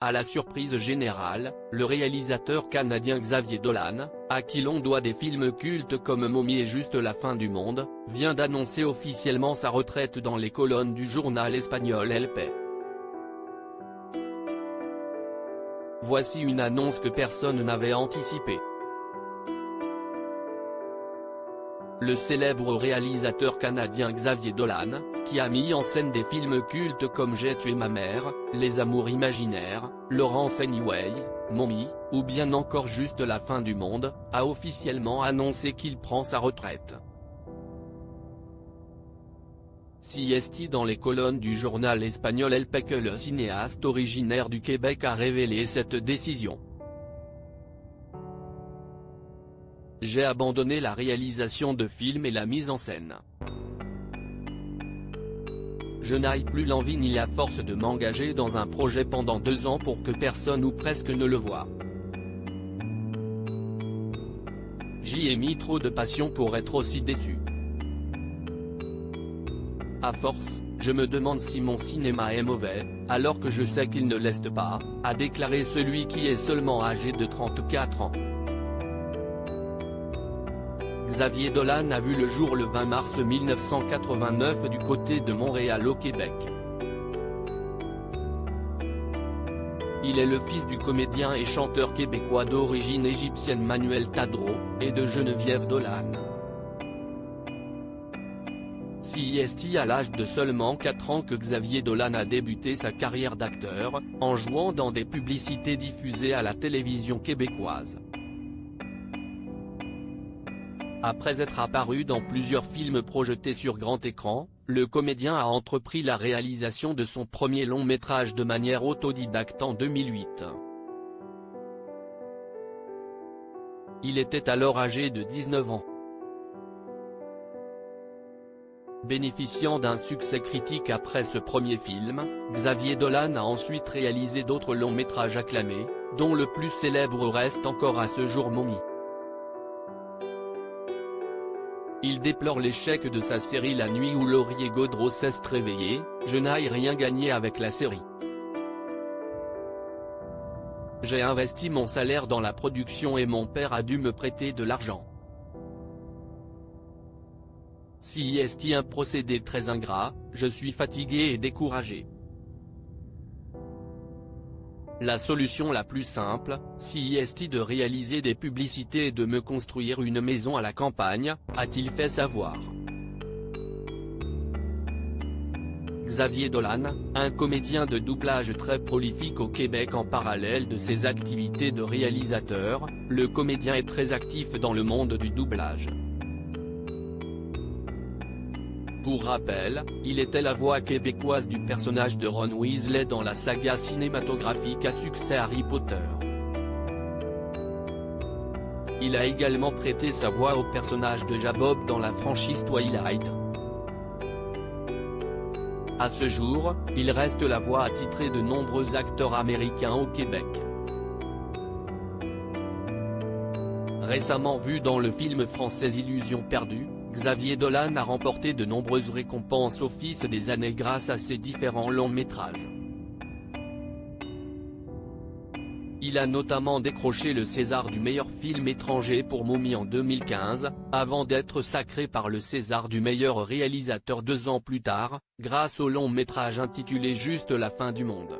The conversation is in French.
À la surprise générale, le réalisateur canadien Xavier Dolan, à qui l'on doit des films cultes comme Mommy et Juste la fin du monde, vient d'annoncer officiellement sa retraite dans les colonnes du journal espagnol El País. Voici une annonce que personne n'avait anticipée. Le célèbre réalisateur canadien Xavier Dolan, qui a mis en scène des films cultes comme J'ai tué ma mère, Les amours imaginaires, Lawrence Anyways, Mommy, ou bien encore Juste la fin du monde, a officiellement annoncé qu'il prend sa retraite. CST dans les colonnes du journal espagnol El País que le cinéaste originaire du Québec a révélé cette décision. J'ai abandonné la réalisation de films et la mise en scène. Je n'ai plus l'envie ni la force de m'engager dans un projet pendant 2 ans pour que personne ou presque ne le voie. J'y ai mis trop de passion pour être aussi déçu. À force, je me demande si mon cinéma est mauvais, alors que je sais qu'il ne l'est pas, a déclaré celui qui est seulement âgé de 34 ans. Xavier Dolan a vu le jour le 20 mars 1989 du côté de Montréal au Québec. Il est le fils du comédien et chanteur québécois d'origine égyptienne Manuel Tadro, et de Geneviève Dolan. C'est à l'âge de seulement 4 ans que Xavier Dolan a débuté sa carrière d'acteur, en jouant dans des publicités diffusées à la télévision québécoise. Après être apparu dans plusieurs films projetés sur grand écran, le comédien a entrepris la réalisation de son premier long métrage de manière autodidacte en 2008. Il était alors âgé de 19 ans. Bénéficiant d'un succès critique après ce premier film, Xavier Dolan a ensuite réalisé d'autres longs métrages acclamés, dont le plus célèbre reste encore à ce jour Mommy. Il déplore l'échec de sa série La nuit où Laurier Gaudreau s'est réveillé, je n'ai rien gagné avec la série. J'ai investi mon salaire dans la production et mon père a dû me prêter de l'argent. C'est un procédé très ingrat, je suis fatigué et découragé. La solution la plus simple, c'est de réaliser des publicités et de me construire une maison à la campagne, a-t-il fait savoir. Xavier Dolan, un comédien de doublage très prolifique au Québec en parallèle de ses activités de réalisateur, le comédien est très actif dans le monde du doublage. Pour rappel, il était la voix québécoise du personnage de Ron Weasley dans la saga cinématographique à succès Harry Potter. Il a également prêté sa voix au personnage de Jabob dans la franchise Twilight. À ce jour, il reste la voix attitrée de nombreux acteurs américains au Québec. Récemment vu dans le film français Illusion perdue, Xavier Dolan a remporté de nombreuses récompenses au fil des années grâce à ses différents longs métrages. Il a notamment décroché le César du meilleur film étranger pour Mommy en 2015, avant d'être sacré par le César du meilleur réalisateur 2 ans plus tard, grâce au long métrage intitulé Juste la fin du monde.